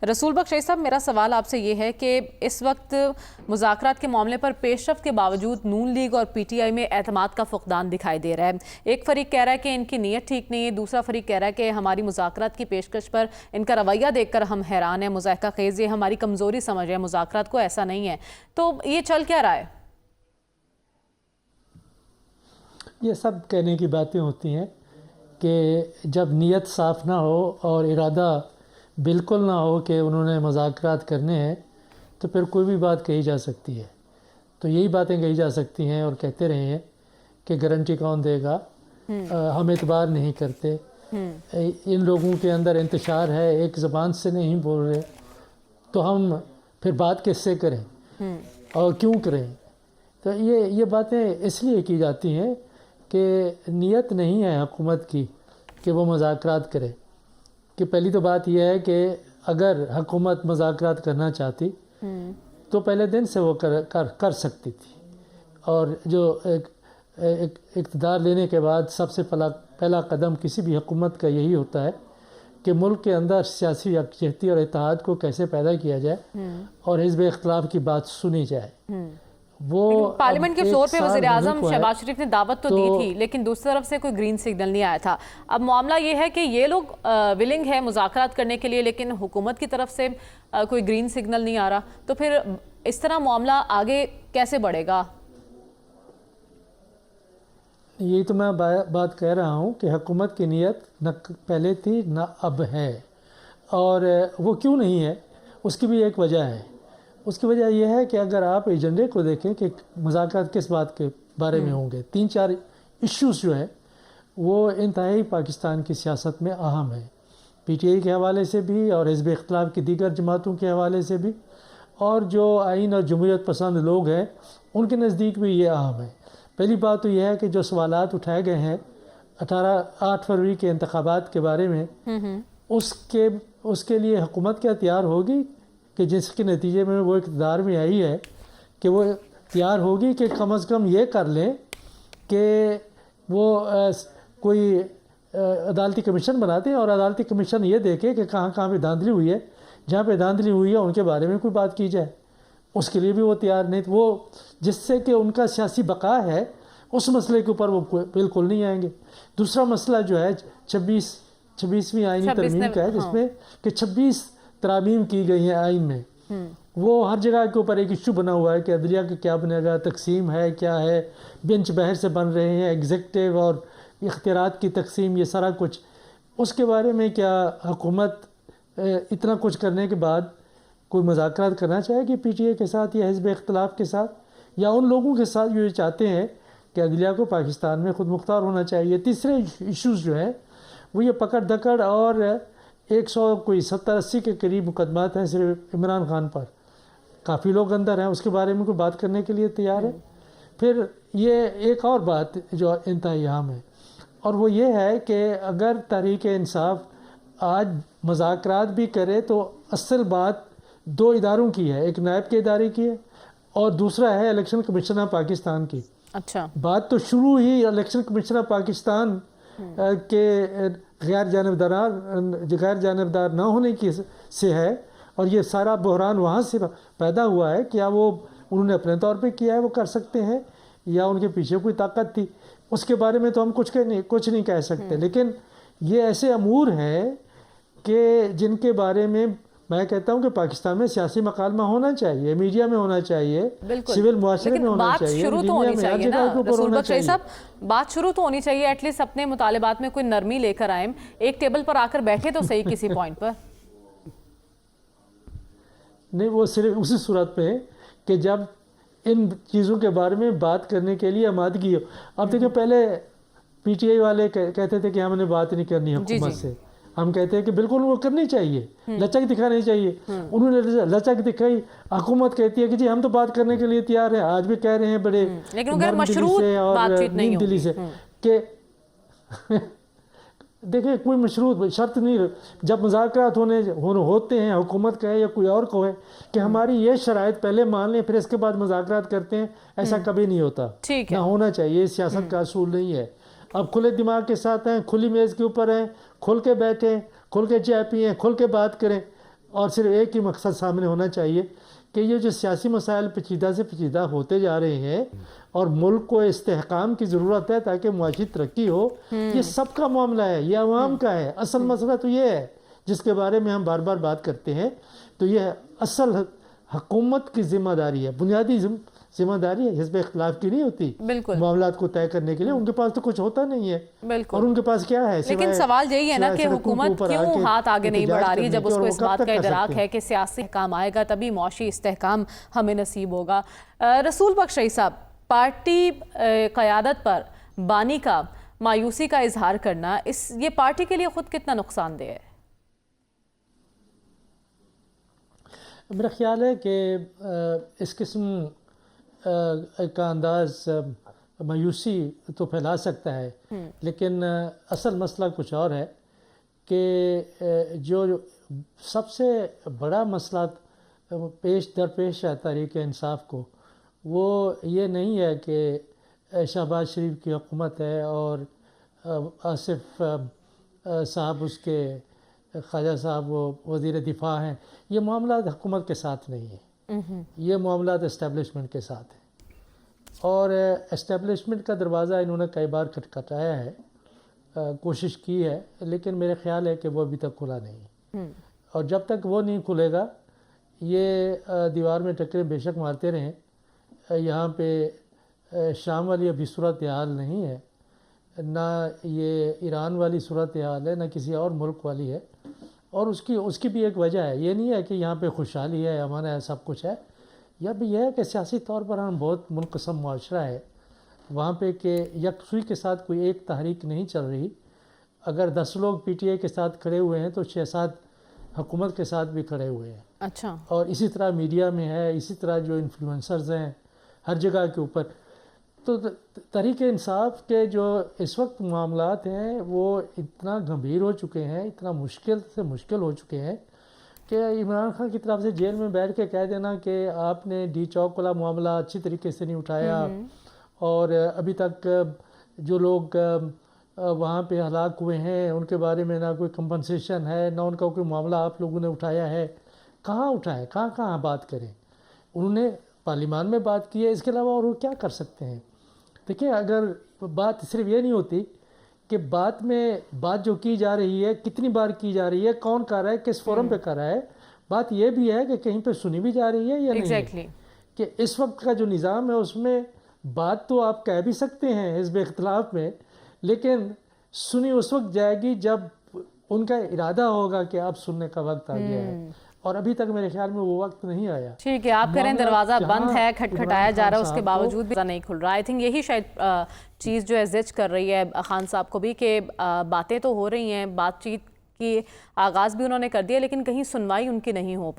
رسول بخش شیخ صاحب، میرا سوال آپ سے یہ ہے کہ اس وقت مذاکرات کے معاملے پر پیش رفت کے باوجود نون لیگ اور پی ٹی آئی میں اعتماد کا فقدان دکھائی دے رہا ہے۔ ایک فریق کہہ رہا ہے کہ ان کی نیت ٹھیک نہیں ہے، دوسرا فریق کہہ رہا ہے کہ ہماری مذاکرات کی پیشکش پر ان کا رویہ دیکھ کر ہم حیران ہیں، مضحکہ خیز، یہ ہماری کمزوری سمجھ ہے، مذاکرات کو ایسا نہیں ہے۔ تو یہ چل کیا رہا ہے؟ یہ سب کہنے کی باتیں ہوتی ہیں کہ جب نیت صاف نہ ہو اور ارادہ بالکل نہ ہو کہ انہوں نے مذاکرات کرنے ہیں تو پھر کوئی بھی بات کہی جا سکتی ہے۔ تو یہی باتیں کہی جا سکتی ہیں اور کہتے رہے ہیں کہ گارنٹی کون دے گا، ہم اعتبار نہیں کرتے، ان لوگوں کے اندر انتشار ہے، ایک زبان سے نہیں بول رہے، تو ہم پھر بات کس سے کریں اور کیوں کریں؟ تو یہ باتیں اس لیے کی جاتی ہیں کہ نیت نہیں ہے حکومت کی کہ وہ مذاکرات کرے۔ کہ پہلی تو بات یہ ہے کہ اگر حکومت مذاکرات کرنا چاہتی تو پہلے دن سے وہ کر سکتی تھی، اور جو اقتدار لینے کے بعد سب سے پہلا قدم کسی بھی حکومت کا یہی ہوتا ہے کہ ملک کے اندر سیاسی یکجہتی اور اتحاد کو کیسے پیدا کیا جائے اور حزب اختلاف کی بات سنی جائے۔ وہ پارلیمنٹ کے فلور پہ وزیر اعظم شہباز شریف نے دعوت تو دی تھی، لیکن دوسری طرف سے کوئی گرین سگنل نہیں آیا تھا۔ اب معاملہ یہ ہے کہ یہ لوگ ولنگ ہے مذاکرات کرنے کے لیے، لیکن حکومت کی طرف سے کوئی گرین سگنل نہیں آ رہا، تو پھر اس طرح معاملہ آگے کیسے بڑھے گا؟ یہی تو میں بات کہہ رہا ہوں کہ حکومت کی نیت نہ پہلے تھی نہ اب ہے، اور وہ کیوں نہیں ہے اس کی بھی ایک وجہ ہے۔ اس کی وجہ یہ ہے کہ اگر آپ ایجنڈے کو دیکھیں کہ مذاکرات کس بات کے بارے میں ہوں گے، 3-4 ایشوز جو ہیں وہ انتہائی پاکستان کی سیاست میں اہم ہیں، پی ٹی آئی کے حوالے سے بھی اور حزب اختلاف کی دیگر جماعتوں کے حوالے سے بھی، اور جو آئین اور جمہوریت پسند لوگ ہیں ان کے نزدیک بھی یہ اہم ہے۔ پہلی بات تو یہ ہے کہ جو سوالات اٹھائے گئے ہیں 8 فروری کے انتخابات کے بارے میں، اس کے لیے حکومت کیا تیار ہوگی کہ جس کے نتیجے میں وہ اقتدار میں آئی ہے، کہ وہ تیار ہوگی کہ کم از کم یہ کر لیں کہ وہ کوئی عدالتی کمیشن بناتے ہیں اور عدالتی کمیشن یہ دیکھے کہ کہاں کہاں پہ دھاندلی ہوئی ہے، جہاں پہ دھاندلی ہوئی ہے ان کے بارے میں کوئی بات کی جائے۔ اس کے لیے بھی وہ تیار نہیں، وہ جس سے کہ ان کا سیاسی بقا ہے اس مسئلے کے اوپر وہ بالکل نہیں آئیں گے۔ دوسرا مسئلہ جو ہے 26ویں آئینی ترمیم کا ہے، جس میں کہ 26 ترامیم کی گئی ہیں آئین میں، وہ ہر جگہ کے اوپر ایک ایشو بنا ہوا ہے کہ عدلیہ کا کیا بنے گا، تقسیم ہے کیا ہے، بینچ بہر سے بن رہے ہیں، ایگزیکٹو اور اختیارات کی تقسیم، یہ سارا کچھ۔ اس کے بارے میں کیا حکومت اتنا کچھ کرنے کے بعد کوئی مذاکرات کرنا چاہے گی پی ٹی آئی کے ساتھ یا حزب اختلاف کے ساتھ، یا ان لوگوں کے ساتھ جو یہ چاہتے ہیں کہ عدلیہ کو پاکستان میں خود مختار ہونا چاہیے؟ تیسرے ایشوز جو ہیں وہ یہ پکڑ دکڑ اور 170-80 کے قریب مقدمات ہیں صرف عمران خان پر، کافی لوگ اندر ہیں، اس کے بارے میں کوئی بات کرنے کے لیے تیار ہے؟ پھر یہ ایک اور بات جو انتہائی اہم ہے، اور وہ یہ ہے کہ اگر تحریک انصاف آج مذاکرات بھی کرے تو اصل بات 2 اداروں کی ہے، ایک نائب کے ادارے کی ہے اور دوسرا ہے الیکشن کمیشن آف پاکستان کی۔ اچھا، بات تو شروع ہی الیکشن کمیشن آف پاکستان کے غیر جانبدار نہ ہونے کی سے ہے، اور یہ سارا بحران وہاں سے پیدا ہوا ہے۔ کیا وہ انہوں نے اپنے طور پہ کیا ہے وہ کر سکتے ہیں، یا ان کے پیچھے کوئی طاقت تھی؟ اس کے بارے میں تو ہم کچھ نہیں کہہ سکتے، لیکن یہ ایسے امور ہیں کہ جن کے بارے میں میں کہتا ہوں کہ پاکستان میں سیاسی مکالمہ ہونا چاہیے، میڈیا میں ہونا چاہیے، سول معاشرے میں ہونا چاہیے، شروع تو ہونی چاہیے نا رسول بخش شیخ صاحب، بات شروع تو ہونی چاہیے، ایٹ لیسٹ اپنے مطالبات میں کوئی نرمی لے کر آئیں، ایک ٹیبل پر آ کر بیٹھے تو صحیح کسی پوائنٹ پر۔ نہیں، وہ صرف اسی صورت پہ ہے کہ جب ان چیزوں کے بارے میں بات کرنے کے لیے آمادگی ہو۔ اب دیکھیں، پہلے پی ٹی آئی والے کہتے تھے کہ ہم نے بات نہیں کرنی حکومت سے، ہم کہتے ہیں کہ بالکل وہ کرنی چاہیے، لچک دکھانی چاہیے۔ انہوں نے لچک دکھائی، حکومت کہتی ہے کہ جی ہم تو بات کرنے کے لیے تیار ہیں، آج بھی کہہ رہے ہیں بڑے نرم دلی سے اور نیم دلی سے کہ دیکھیں کوئی مشروط شرط نہیں، جب مذاکرات ہوتے ہیں، حکومت کا ہے یا کوئی اور کو ہے، کہ ہماری یہ شرائط پہلے مان لیں پھر اس کے بعد مذاکرات کرتے ہیں، ایسا کبھی نہیں ہوتا، نہ ہونا چاہیے، یہ سیاست کا اصول نہیں ہے۔ اب کھلے دماغ کے ساتھ ہیں، کھلی میز کے اوپر ہیں، کھل کے بیٹھیں، کھل کے چائے پئیں، کھل کے بات کریں، اور صرف ایک ہی مقصد سامنے ہونا چاہیے کہ یہ جو سیاسی مسائل پیچیدہ سے پیچیدہ ہوتے جا رہے ہیں اور ملک کو استحکام کی ضرورت ہے تاکہ معاشی ترقی ہو، یہ سب کا معاملہ ہے، یہ عوام کا ہے۔ اصل مسئلہ تو یہ ہے جس کے بارے میں ہم بار بار بات کرتے ہیں، تو یہ اصل حکومت کی ذمہ داری ہے، بنیادی ذمہ داری ہے، حزب اختلاف کی نہیں ہوتی بالکل معاملات کو طے کرنے کے لیے۔ ان کے پاس تو کچھ ہوتا نہیں ہے، بالکل۔ اور ان کے پاس کیا ہے؟ لیکن سوال یہی ہے نا کہ حکومت کیوں ہاتھ آگے نہیں بڑھا رہی جب اس کو اس بات کا ادراک ہے کہ سیاسی استحکام آئے گا تبھی معاشی استحکام ہمیں نصیب ہوگا۔ رسول بخش رئی صاحب، پارٹی قیادت پر بانی کا مایوسی کا اظہار کرنا یہ پارٹی کے لیے خود کتنا نقصان دہ ہے؟ میرا خیال ہے کہ اس قسم کا انداز مایوسی تو پھیلا سکتا ہے، لیکن اصل مسئلہ کچھ اور ہے کہ جو سب سے بڑا مسئلہ درپیش ہے تحریک انصاف کو، وہ یہ نہیں ہے کہ شہباز شریف کی حکومت ہے اور آصف صاحب اس کے خواجہ صاحب وہ وزیر دفاع ہیں۔ یہ معاملات حکومت کے ساتھ نہیں ہیں، یہ معاملات اسٹیبلشمنٹ کے ساتھ ہیں، اور اسٹیبلشمنٹ کا دروازہ انہوں نے کئی بار کھٹکھٹایا ہے، کوشش کی ہے، لیکن میرے خیال ہے کہ وہ ابھی تک کھلا نہیں، اور جب تک وہ نہیں کھلے گا یہ دیوار میں ٹکرے بے شک مارتے رہیں۔ یہاں پہ شام والی ابھی صورتحال نہیں ہے، نہ یہ ایران والی صورتحال ہے، نہ کسی اور ملک والی ہے، اور اس کی بھی ایک وجہ ہے۔ یہ نہیں ہے کہ یہاں پہ خوشحالی ہے، امن ہے، سب کچھ ہے، یہ بھی یہ ہے کہ سیاسی طور پر ہم بہت منقسم معاشرہ ہے وہاں پہ، کہ یکسوئی کے ساتھ کوئی ایک تحریک نہیں چل رہی۔ اگر 10 لوگ پی ٹی آئی کے ساتھ کھڑے ہوئے ہیں تو 6-7 حکومت کے ساتھ بھی کھڑے ہوئے ہیں۔ اچھا۔ اور اسی طرح میڈیا میں ہے، اسی طرح جو انفلوئنسرز ہیں ہر جگہ کے اوپر۔ تو تحریک انصاف کے جو اس وقت معاملات ہیں وہ اتنا گمبھیر ہو چکے ہیں، اتنا مشکل سے مشکل ہو چکے ہیں کہ عمران خان کی طرف سے جیل میں بیٹھ کے کہہ دینا کہ آپ نے ڈی چوک والا معاملہ اچھی طریقے سے نہیں اٹھایا، اور ابھی تک جو لوگ وہاں پہ ہلاک ہوئے ہیں ان کے بارے میں نہ کوئی کمپنسیشن ہے، نہ ان کا کوئی معاملہ آپ لوگوں نے اٹھایا ہے۔ کہاں اٹھائے؟ کہاں بات کریں؟ انہوں نے پارلیمان میں بات کی ہے، اس کے علاوہ اور وہ کیا کر سکتے ہیں؟ دیکھیں، اگر بات صرف یہ نہیں ہوتی کہ بات جو کی جا رہی ہے کتنی بار کی جا رہی ہے، کون کر رہا ہے، کس فورم پہ کر رہا ہے، بات یہ بھی ہے کہ کہیں پہ سنی بھی جا رہی ہے یا نہیں ہے۔ کہ اس وقت کا جو نظام ہے اس میں بات تو آپ کہہ بھی سکتے ہیں حزب اختلاف میں، لیکن سنی اس وقت جائے گی جب ان کا ارادہ ہوگا کہ اب سننے کا وقت آ گیا ہے، اور ابھی تک میرے خیال میں وہ وقت نہیں آیا۔ ٹھیک ہے، آپ کہہ رہے ہیں دروازہ بند ہے، کھٹکھٹایا جا رہا ہے، اس کے باوجود بھی نہیں کھل رہا۔ آئی تھنک یہی شاید چیز جو ہے زج کر رہی ہے خان صاحب کو بھی، کہ باتیں تو ہو رہی ہیں، بات چیت کی آغاز بھی انہوں نے کر دیا، لیکن کہیں سنوائی ان کی نہیں ہو